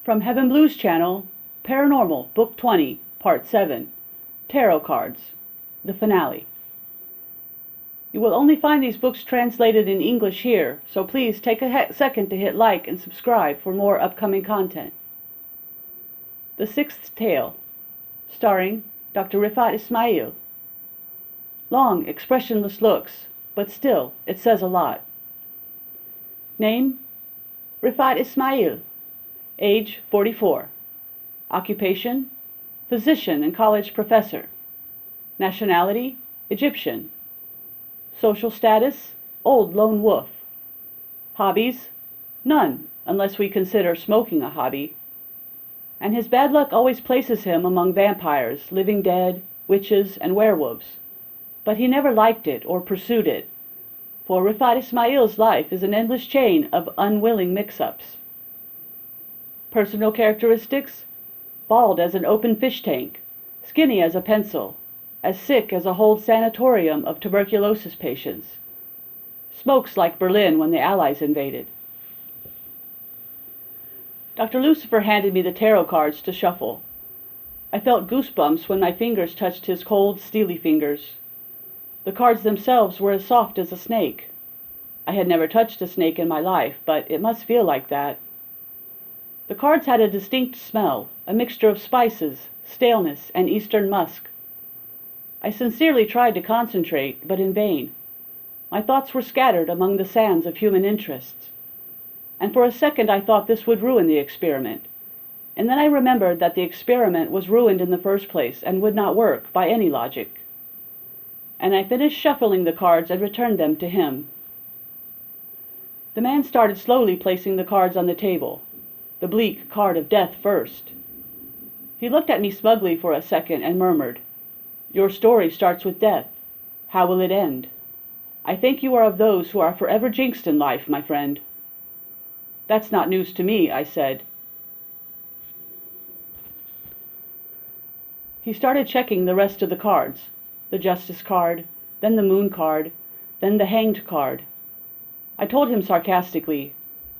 From Heaven Blues Channel, Paranormal, Book 20, Part 7, Tarot Cards, the finale. You will only find these books translated in English here, so please take a second to hit like and subscribe for more upcoming content. The Sixth Tale, starring Dr. Refaat Ismael. Long, expressionless looks, but still, it says a lot. Name, Refaat Ismael. Age, 44. Occupation, physician and college professor. Nationality, Egyptian. Social status, old lone wolf. Hobbies, none, unless we consider smoking a hobby. And his bad luck always places him among vampires, living dead, witches, and werewolves. But he never liked it or pursued it, for Refaat Ismael's life is an endless chain of unwilling mix-ups. Personal characteristics: bald as an open fish tank, skinny as a pencil, as sick as a whole sanatorium of tuberculosis patients. Smokes like Berlin when the Allies invaded. Dr. Lucifer handed me the tarot cards to shuffle. I felt goosebumps when my fingers touched his cold, steely fingers. The cards themselves were as soft as a snake. I had never touched a snake in my life, but it must feel like that. The cards had a distinct smell, a mixture of spices, staleness, and eastern musk. I sincerely tried to concentrate, but in vain. My thoughts were scattered among the sands of human interests. And for a second I thought this would ruin the experiment. And then I remembered that the experiment was ruined in the first place and would not work by any logic. And I finished shuffling the cards and returned them to him. The man started slowly placing the cards on the table, the bleak card of death first. He looked at me smugly for a second and murmured, "Your story starts with death. How will it end? I think you are of those who are forever jinxed in life, my friend." "That's not news to me," I said. He started checking the rest of the cards, the Justice card, then the Moon card, then the Hanged card. I told him sarcastically,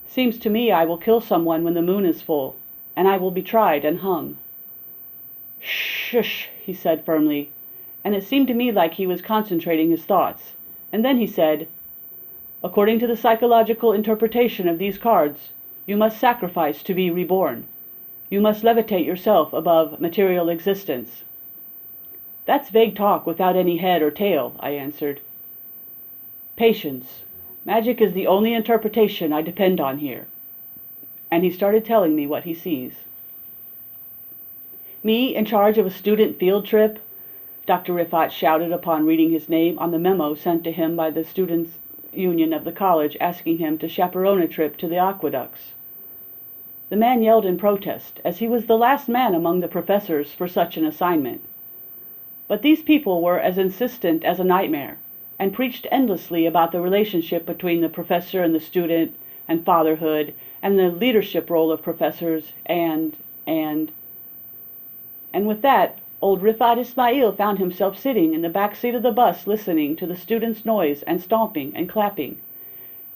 "Seems to me I will kill someone when the moon is full, and I will be tried and hung." "Shush," he said firmly, and it seemed to me like he was concentrating his thoughts. And then he said, "According to the psychological interpretation of these cards, you must sacrifice to be reborn. You must levitate yourself above material existence." "That's vague talk without any head or tail," I answered. "Patience. Magic is the only interpretation I depend on here." And he started telling me what he sees. "Me in charge of a student field trip?" Dr. Refaat shouted upon reading his name on the memo sent to him by the Students' Union of the college asking him to chaperone a trip to the aqueducts. The man yelled in protest, as he was the last man among the professors for such an assignment. But these people were as insistent as a nightmare, and preached endlessly about the relationship between the professor and the student, and fatherhood, and the leadership role of professors, and with that, old Refaat Ismael found himself sitting in the back seat of the bus listening to the students' noise and stomping and clapping,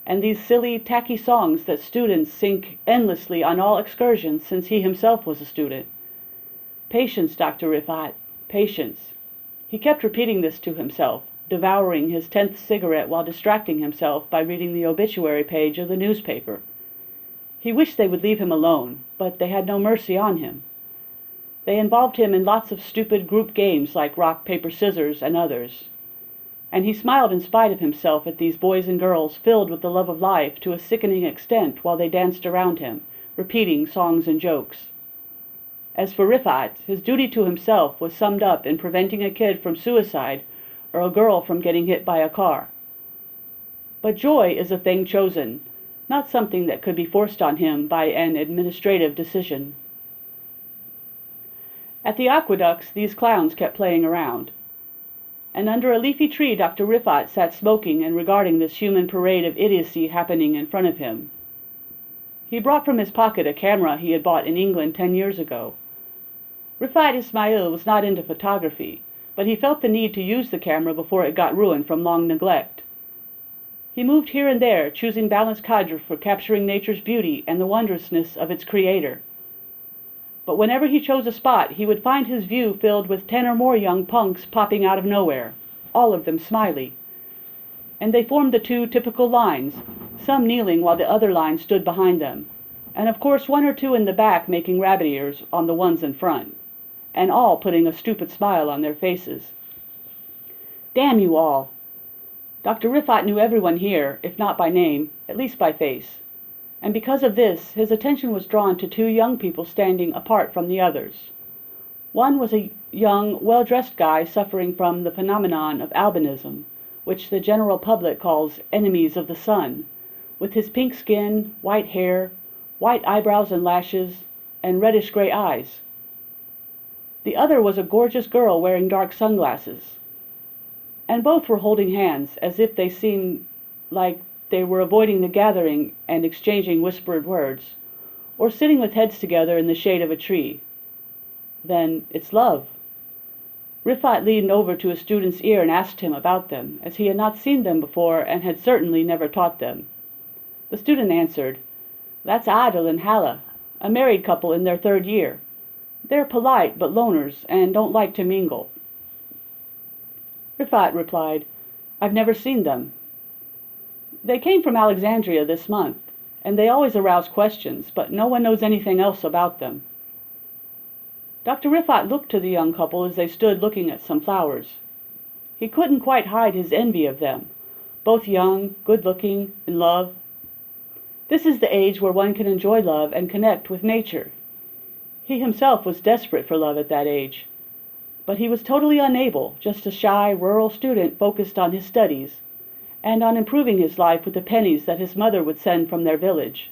and these silly, tacky songs that students sing endlessly on all excursions since he himself was a student. "Patience, Dr. Refaat, patience." He kept repeating this to himself, devouring his 10th cigarette while distracting himself by reading the obituary page of the newspaper. He wished they would leave him alone, but they had no mercy on him. They involved him in lots of stupid group games like rock, paper, scissors, and others. And he smiled in spite of himself at these boys and girls filled with the love of life to a sickening extent while they danced around him, repeating songs and jokes. As for Refaat, his duty to himself was summed up in preventing a kid from suicide or a girl from getting hit by a car. But joy is a thing chosen, not something that could be forced on him by an administrative decision. At the aqueducts, these clowns kept playing around. And under a leafy tree, Dr. Refaat sat smoking and regarding this human parade of idiocy happening in front of him. He brought from his pocket a camera he had bought in England 10 years ago. Refaat Ismael was not into photography, but he felt the need to use the camera before it got ruined from long neglect. He moved here and there, choosing balanced cadre for capturing nature's beauty and the wondrousness of its creator. but whenever he chose a spot, he would find his view filled with 10 or more young punks popping out of nowhere, all of them smiley. And they formed the two typical lines, some kneeling while the other line stood behind them, and of course 1 or 2 in the back making rabbit ears on the ones in front, and all putting a stupid smile on their faces. Damn you all! Dr. Refaat knew everyone here, if not by name, at least by face, and because of this his attention was drawn to 2 young people standing apart from the others. One was a young, well-dressed guy suffering from the phenomenon of albinism, which the general public calls enemies of the sun, with his pink skin, white hair, white eyebrows and lashes, and reddish-gray eyes. The other was a gorgeous girl wearing dark sunglasses, and both were holding hands as if they seemed like they were avoiding the gathering and exchanging whispered words, or sitting with heads together in the shade of a tree. Then it's love. Refaat leaned over to a student's ear and asked him about them, as he had not seen them before and had certainly never taught them. The student answered, "That's Adel and Hala, a married couple in their 3rd year. They're polite but loners and don't like to mingle." Refaat replied, "I've never seen them. They came from Alexandria this month, and they always arouse questions, but no one knows anything else about them." Dr. Refaat looked to the young couple as they stood looking at some flowers. He couldn't quite hide his envy of them, both young, good-looking, in love. This is the age where one can enjoy love and connect with nature. He himself was desperate for love at that age, but he was totally unable, just a shy, rural student focused on his studies, and on improving his life with the pennies that his mother would send from their village.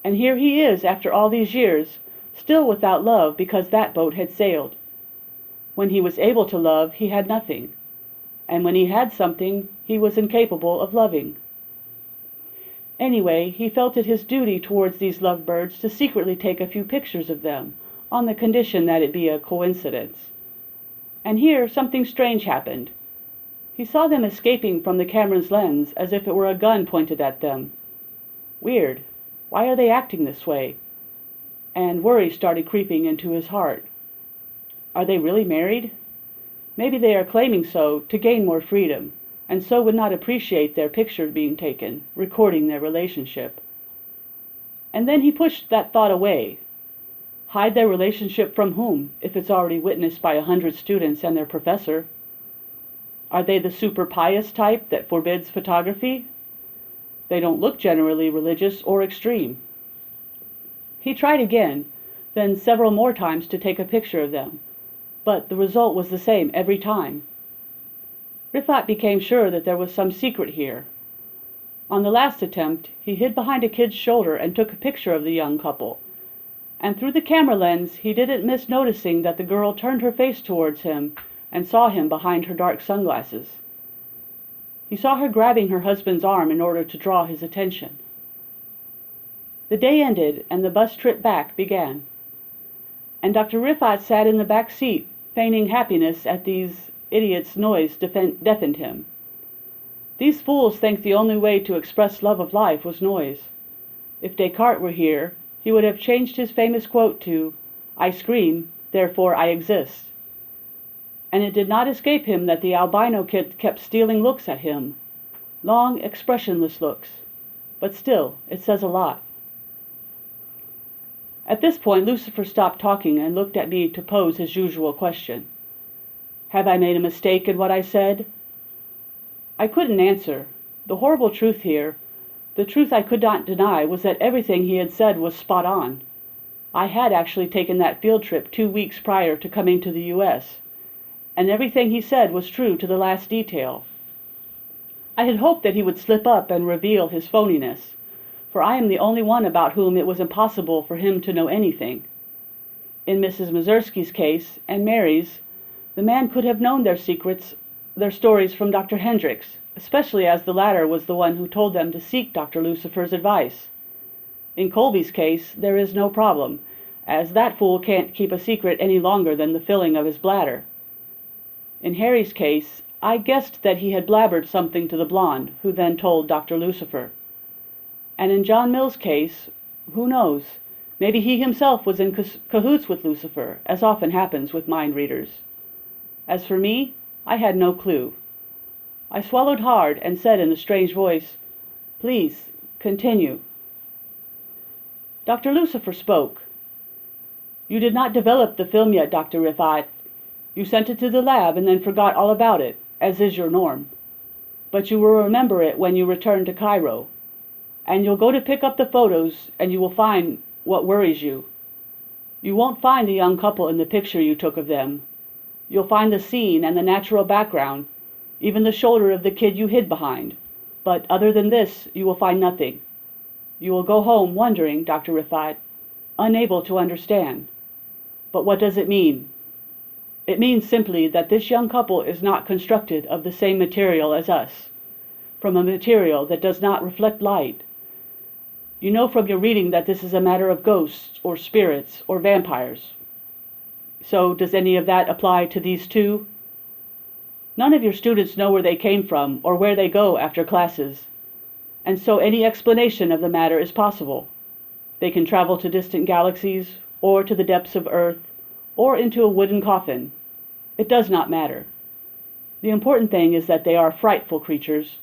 And here he is, after all these years, still without love because that boat had sailed. When he was able to love, he had nothing, and when he had something, he was incapable of loving. Anyway, he felt it his duty towards these lovebirds to secretly take a few pictures of them, on the condition that it be a coincidence. And here something strange happened. He saw them escaping from the camera's lens as if it were a gun pointed at them. Weird. Why are they acting this way? And worry started creeping into his heart. Are they really married? Maybe they are claiming so to gain more freedom, and so would not appreciate their picture being taken, recording their relationship. And then he pushed that thought away. Hide their relationship from whom, if it's already witnessed by 100 students and their professor? Are they the super pious type that forbids photography? They don't look generally religious or extreme. He tried again, then several more times to take a picture of them, but the result was the same every time. Refaat became sure that there was some secret here. On the last attempt, he hid behind a kid's shoulder and took a picture of the young couple, and through the camera lens he didn't miss noticing that the girl turned her face towards him and saw him behind her dark sunglasses. He saw her grabbing her husband's arm in order to draw his attention. The day ended, and the bus trip back began. And Dr. Refaat sat in the back seat, feigning happiness at these idiots' noise deafened him. These fools think the only way to express love of life was noise. If Descartes were here, he would have changed his famous quote to, "I scream, therefore I exist." And it did not escape him that the albino kid kept stealing looks at him, long, expressionless looks. But still, it says a lot. At this point, Lucifer stopped talking and looked at me to pose his usual question. Have I made a mistake in what I said? I couldn't answer. The horrible truth here, the truth I could not deny, was that everything he had said was spot on. I had actually taken that field trip 2 weeks prior to coming to the U.S., and everything he said was true to the last detail. I had hoped that he would slip up and reveal his phoniness, for I am the only one about whom it was impossible for him to know anything. In Mrs. Mazursky's case, and Mary's, the man could have known their secrets, their stories from Dr. Hendricks, especially as the latter was the one who told them to seek Dr. Lucifer's advice. In Colby's case, there is no problem, as that fool can't keep a secret any longer than the filling of his bladder. In Harry's case, I guessed that he had blabbered something to the blonde, who then told Dr. Lucifer. And in John Mill's case, who knows? Maybe he himself was in cahoots with Lucifer, as often happens with mind readers. As for me, I had no clue. I swallowed hard and said in a strange voice, "Please, continue." Dr. Lucifer spoke. "You did not develop the film yet, Dr. Refaat. You sent it to the lab and then forgot all about it, as is your norm. But you will remember it when you return to Cairo. And you'll go to pick up the photos and you will find what worries you. You won't find the young couple in the picture you took of them. You'll find the scene and the natural background, even the shoulder of the kid you hid behind. But other than this, you will find nothing. You will go home wondering, Dr. Refaat, unable to understand. But what does it mean? It means simply that this young couple is not constructed of the same material as us, from a material that does not reflect light. You know from your reading that this is a matter of ghosts or spirits or vampires. So does any of that apply to these two? None of your students know where they came from or where they go after classes, and so any explanation of the matter is possible. They can travel to distant galaxies, or to the depths of Earth, or into a wooden coffin. It does not matter. The important thing is that they are frightful creatures.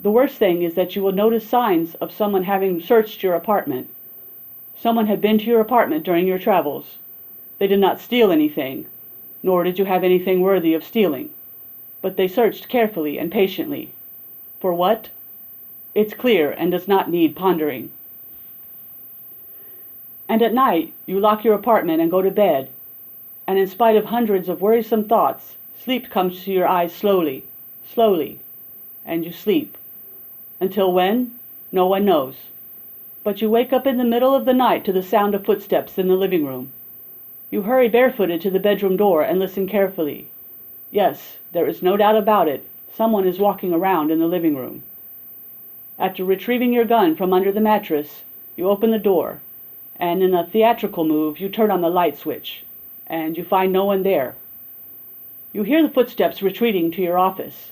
The worst thing is that you will notice signs of someone having searched your apartment. Someone had been to your apartment during your travels. They did not steal anything, nor did you have anything worthy of stealing. But they searched carefully and patiently. For what? It's clear and does not need pondering. And at night, you lock your apartment and go to bed, and in spite of hundreds of worrisome thoughts, sleep comes to your eyes slowly, slowly, and you sleep. Until when? No one knows. But you wake up in the middle of the night to the sound of footsteps in the living room. You hurry barefooted to the bedroom door and listen carefully. Yes, there is no doubt about it. Someone is walking around in the living room. After retrieving your gun from under the mattress, you open the door, and in a theatrical move, you turn on the light switch, and you find no one there. You hear the footsteps retreating to your office,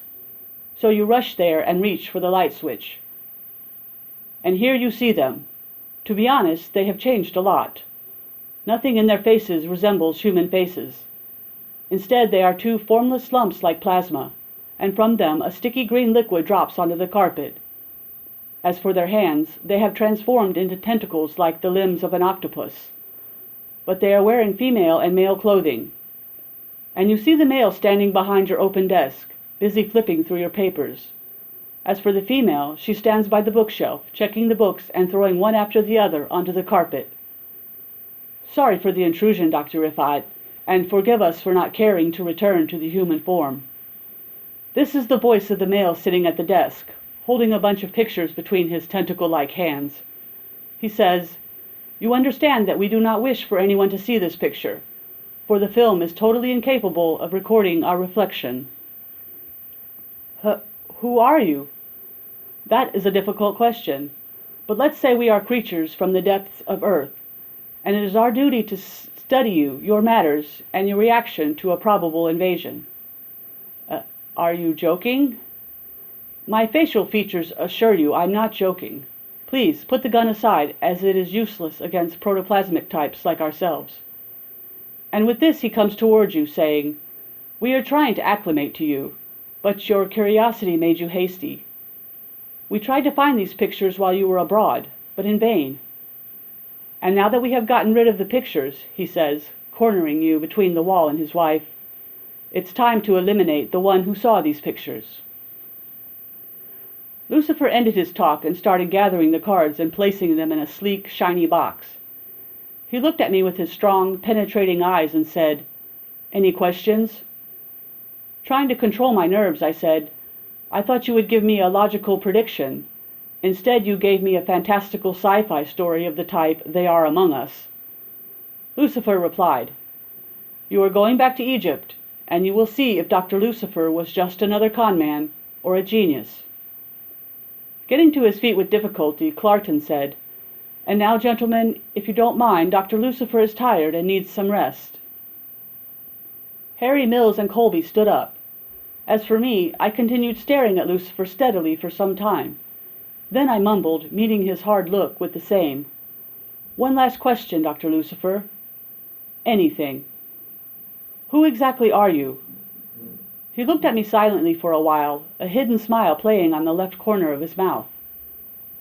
so you rush there and reach for the light switch. And here you see them. To be honest, they have changed a lot. Nothing in their faces resembles human faces. Instead, they are two formless lumps like plasma, and from them a sticky green liquid drops onto the carpet. As for their hands, they have transformed into tentacles like the limbs of an octopus. But they are wearing female and male clothing. And you see the male standing behind your open desk, busy flipping through your papers. As for the female, she stands by the bookshelf, checking the books and throwing one after the other onto the carpet. Sorry for the intrusion, Dr. Refaat, and forgive us for not caring to return to the human form. This is the voice of the male sitting at the desk, holding a bunch of pictures between his tentacle-like hands. He says, "You understand that we do not wish for anyone to see this picture, for the film is totally incapable of recording our reflection." Who are you? That is a difficult question, but let's say we are creatures from the depths of Earth, and it is our duty to study you, your matters, and your reaction to a probable invasion. Are you joking? My facial features assure you I'm not joking. Please put the gun aside, as it is useless against protoplasmic types like ourselves. And with this he comes towards you, saying, "We are trying to acclimate to you, but your curiosity made you hasty. We tried to find these pictures while you were abroad, but in vain. And now that we have gotten rid of the pictures," he says, cornering you between the wall and his wife, "it's time to eliminate the one who saw these pictures." Lucifer ended his talk and started gathering the cards and placing them in a sleek, shiny box. He looked at me with his strong, penetrating eyes and said, "Any questions?" Trying to control my nerves, I said, "I thought you would give me a logical prediction. Instead, you gave me a fantastical sci-fi story of the type, 'They are among us.'" Lucifer replied, "You are going back to Egypt, and you will see if Dr. Lucifer was just another con man or a genius." Getting to his feet with difficulty, Clarton said, "And now, gentlemen, if you don't mind, Dr. Lucifer is tired and needs some rest." Harry, Mills, and Colby stood up. As for me, I continued staring at Lucifer steadily for some time. Then I mumbled, meeting his hard look with the same, One last question, Dr. Lucifer. Anything. Who exactly are you? He looked at me silently for a while, a hidden smile playing on the left corner of his mouth.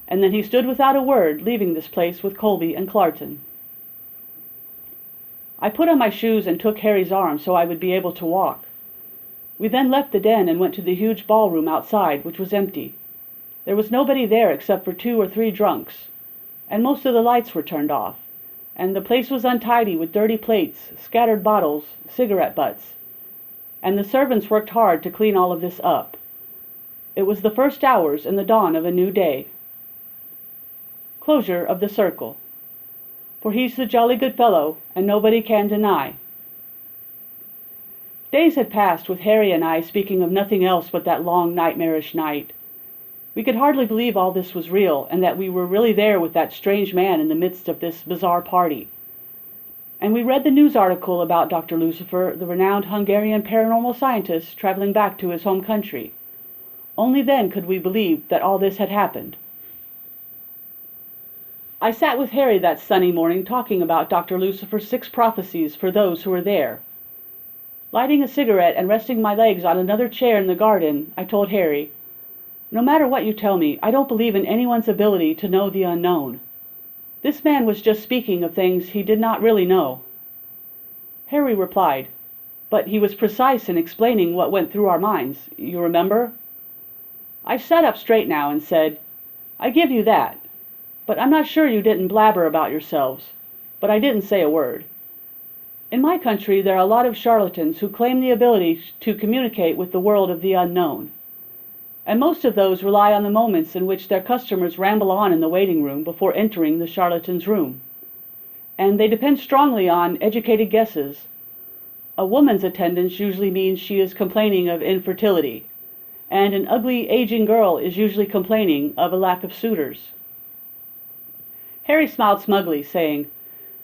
And then he stood without a word, leaving this place with Colby and Clarton. I put on my shoes and took Harry's arm so I would be able to walk. We then left the den and went to the huge ballroom outside, which was empty. There was nobody there except for 2 or 3 drunks, and most of the lights were turned off, and the place was untidy with dirty plates, scattered bottles, cigarette butts, and the servants worked hard to clean all of this up. It was the first hours in the dawn of a new day. Closure of the circle. For he's the jolly good fellow, and nobody can deny. Days had passed with Harry and I speaking of nothing else but that long nightmarish night. We could hardly believe all this was real, and that we were really there with that strange man in the midst of this bizarre party. And we read the news article about Dr. Lucifer, the renowned Hungarian paranormal scientist traveling back to his home country. Only then could we believe that all this had happened. I sat with Harry that sunny morning talking about Dr. Lucifer's 6 prophecies for those who were there. Lighting a cigarette and resting my legs on another chair in the garden, I told Harry, "No matter what you tell me, I don't believe in anyone's ability to know the unknown. This man was just speaking of things he did not really know." Harry replied, "But he was precise in explaining what went through our minds, you remember?" I sat up straight now and said, "I give you that, but I'm not sure you didn't blabber about yourselves, but I didn't say a word. In my country there are a lot of charlatans who claim the ability to communicate with the world of the unknown. And most of those rely on the moments in which their customers ramble on in the waiting room before entering the charlatan's room. And they depend strongly on educated guesses. A woman's attendance usually means she is complaining of infertility, and an ugly, aging girl is usually complaining of a lack of suitors." Harry smiled smugly, saying,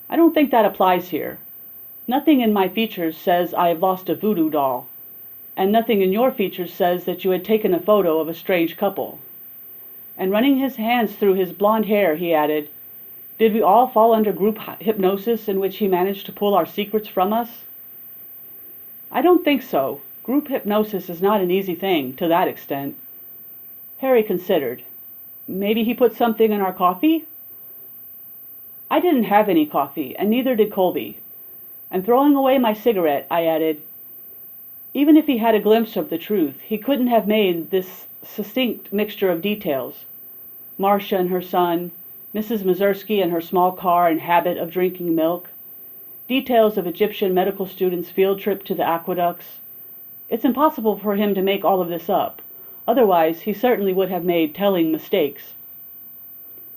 "I don't think that applies here. Nothing in my features says I have lost a voodoo doll, and nothing in your features says that you had taken a photo of a strange couple." And running his hands through his blonde hair, he added, "Did we all fall under group hypnosis in which he managed to pull our secrets from us?" "I don't think so. Group hypnosis is not an easy thing, to that extent." Harry considered. "Maybe he put something in our coffee?" I didn't have any coffee, and neither did Colby. And throwing away my cigarette, I added, "Even if he had a glimpse of the truth, he couldn't have made this succinct mixture of details. Marcia and her son, Mrs. Mazursky and her small car and habit of drinking milk, details of Egyptian medical students' field trip to the aqueducts. It's impossible for him to make all of this up. Otherwise, he certainly would have made telling mistakes."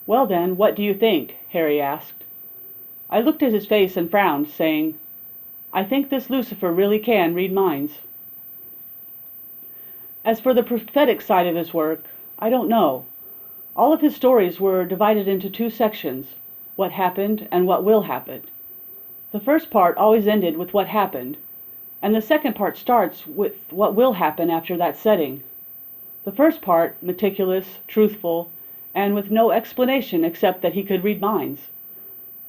"Well then, what do you think?" Harry asked. I looked at his face and frowned, saying, "I think this Lucifer really can read minds." As for the prophetic side of his work, I don't know. All of his stories were divided into 2 sections, what happened and what will happen. The first part always ended with what happened, and the second part starts with what will happen after that setting. The first part, meticulous, truthful, and with no explanation except that he could read minds.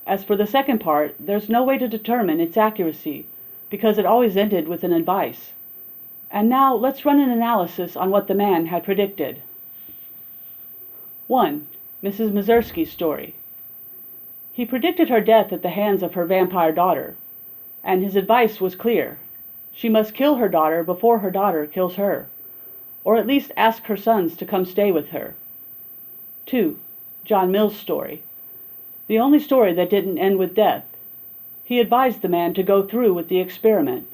As for the second part, there's no way to determine its accuracy, because it always ended with an advice. And now let's run an analysis on what the man had predicted. 1. Mrs. Mazursky's story. He predicted her death at the hands of her vampire daughter, and his advice was clear. She must kill her daughter before her daughter kills her, or at least ask her sons to come stay with her. 2. John Mill's story. The only story that didn't end with death. He advised the man to go through with the experiment.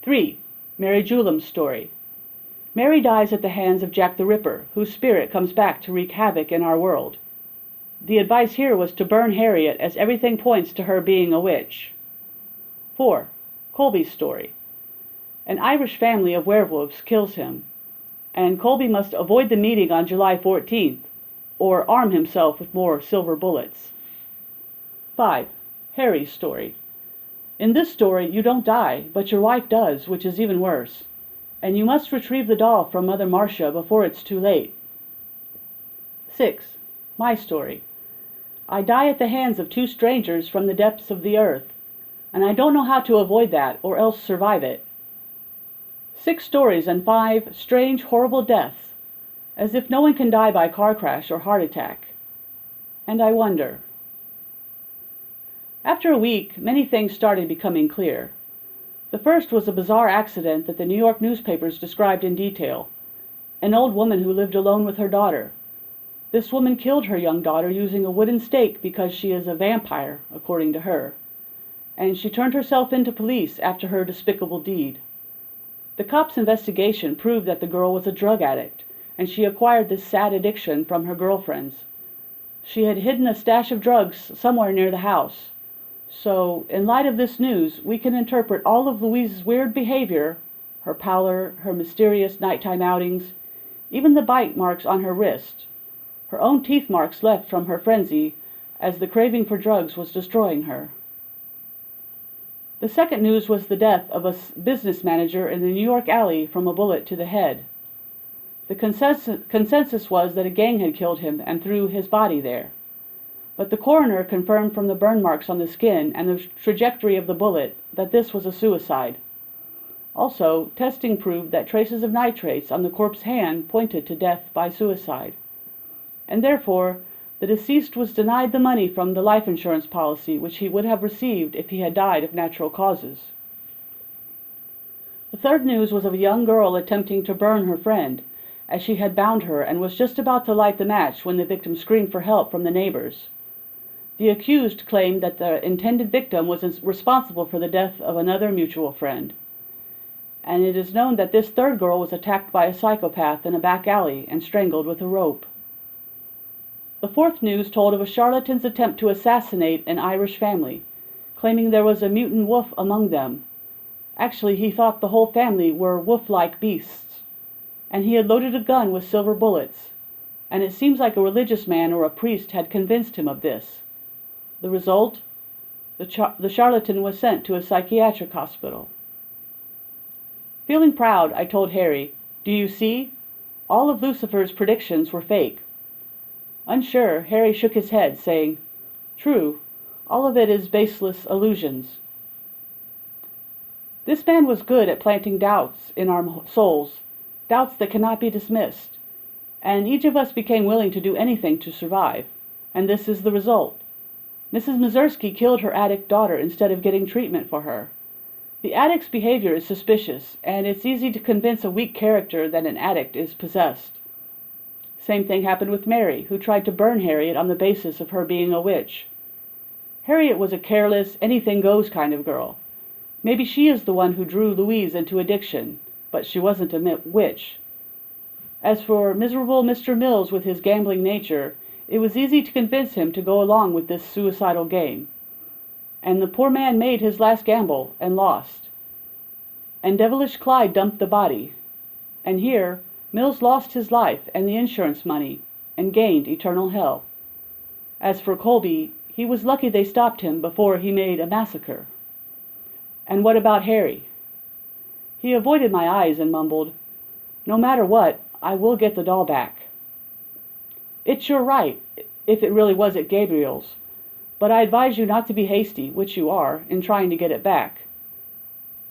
3. Mary Julam's story. Mary dies at the hands of Jack the Ripper, whose spirit comes back to wreak havoc in our world. The advice here was to burn Harriet, as everything points to her being a witch. 4. Colby's story. An Irish family of werewolves kills him, and Colby must avoid the meeting on July 14th, or arm himself with more silver bullets. 5. Harry's story. In this story, you don't die, but your wife does, which is even worse, and you must retrieve the doll from Mother Marcia before it's too late. 6. My story. I die at the hands of two strangers from the depths of the earth, and I don't know how to avoid that or else survive it. 6 stories and 5 strange, horrible deaths, as if no one can die by car crash or heart attack. And I wonder. After a week, many things started becoming clear. The first was a bizarre accident that the New York newspapers described in detail. An old woman who lived alone with her daughter. This woman killed her young daughter using a wooden stake because she is a vampire, according to her. And she turned herself into police after her despicable deed. The cops' investigation proved that the girl was a drug addict, and she acquired this sad addiction from her girlfriends. She had hidden a stash of drugs somewhere near the house. So, in light of this news, we can interpret all of Louise's weird behavior, her pallor, her mysterious nighttime outings, even the bite marks on her wrist, her own teeth marks left from her frenzy as the craving for drugs was destroying her. The second news was the death of a business manager in the New York alley from a bullet to the head. The consensus was that a gang had killed him and threw his body there. But the coroner confirmed from the burn marks on the skin and the trajectory of the bullet that this was a suicide. Also, testing proved that traces of nitrates on the corpse's hand pointed to death by suicide. And therefore, the deceased was denied the money from the life insurance policy which he would have received if he had died of natural causes. The third news was of a young girl attempting to burn her friend, as she had bound her and was just about to light the match when the victim screamed for help from the neighbors. The accused claimed that the intended victim was responsible for the death of another mutual friend. And it is known that this third girl was attacked by a psychopath in a back alley and strangled with a rope. The fourth news told of a charlatan's attempt to assassinate an Irish family, claiming there was a mutant wolf among them. Actually, he thought the whole family were wolf-like beasts, and he had loaded a gun with silver bullets, and it seems like a religious man or a priest had convinced him of this. The result? The charlatan was sent to a psychiatric hospital. Feeling proud, I told Harry, "Do you see? All of Lucifer's predictions were fake." Unsure, Harry shook his head, saying, "True, all of it is baseless illusions." This man was good at planting doubts in our souls, doubts that cannot be dismissed, and each of us became willing to do anything to survive, and this is the result. Mrs. Mazursky killed her addict daughter instead of getting treatment for her. The addict's behavior is suspicious, and it's easy to convince a weak character that an addict is possessed. Same thing happened with Mary, who tried to burn Harriet on the basis of her being a witch. Harriet was a careless, anything-goes kind of girl. Maybe she is the one who drew Louise into addiction, but she wasn't a witch. As for miserable Mr. Mills with his gambling nature, it was easy to convince him to go along with this suicidal game. And the poor man made his last gamble and lost. And devilish Clyde dumped the body. And here, Mills lost his life and the insurance money, and gained eternal hell. As for Colby, he was lucky they stopped him before he made a massacre. And what about Harry? He avoided my eyes and mumbled, "No matter what, I will get the doll back." "It's your right, if it really was at Gabriel's, but I advise you not to be hasty, which you are, in trying to get it back."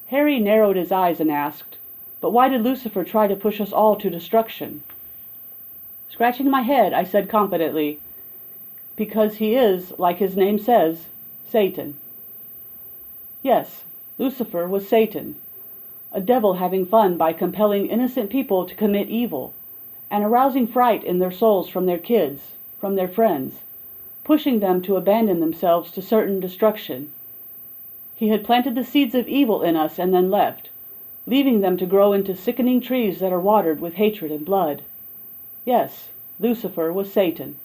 Harry narrowed his eyes and asked, "But why did Lucifer try to push us all to destruction?" Scratching my head, I said confidently, "Because he is, like his name says, Satan." Yes, Lucifer was Satan, a devil having fun by compelling innocent people to commit evil, and arousing fright in their souls from their kids, from their friends, pushing them to abandon themselves to certain destruction. He had planted the seeds of evil in us and then left, leaving them to grow into sickening trees that are watered with hatred and blood. Yes, Lucifer was Satan.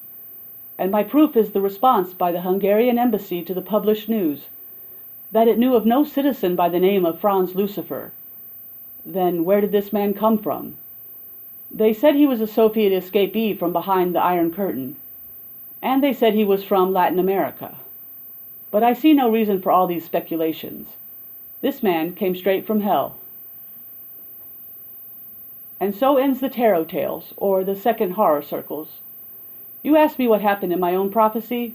And my proof is the response by the Hungarian embassy to the published news, that it knew of no citizen by the name of Franz Lucifer. Then where did this man come from? They said he was a Soviet escapee from behind the Iron Curtain, and they said he was from Latin America. But I see no reason for all these speculations. This man came straight from hell. And so ends the Tarot Tales, or the second Horror Circles. You asked me what happened in my own prophecy?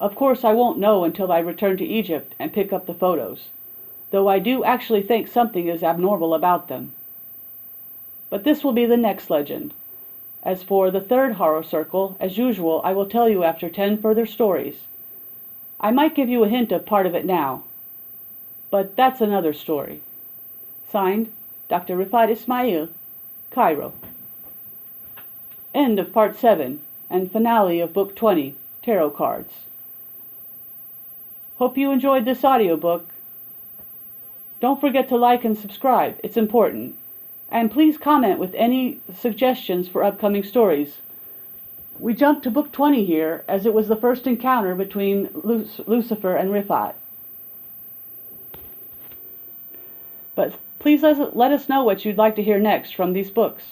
Of course, I won't know until I return to Egypt and pick up the photos, though I do actually think something is abnormal about them. But this will be the next legend. As for the third horror circle, as usual, I will tell you after 10 further stories. I might give you a hint of part of it now, but that's another story. Signed, Dr. Refaat Ismael, Cairo. End of Part 7 and finale of Book 20, Tarot Cards. Hope you enjoyed this audiobook. Don't forget to like and subscribe, it's important. And please comment with any suggestions for upcoming stories. We jumped to Book 20 here, as it was the first encounter between Lucifer and Refaat. But please let us know what you'd like to hear next from these books.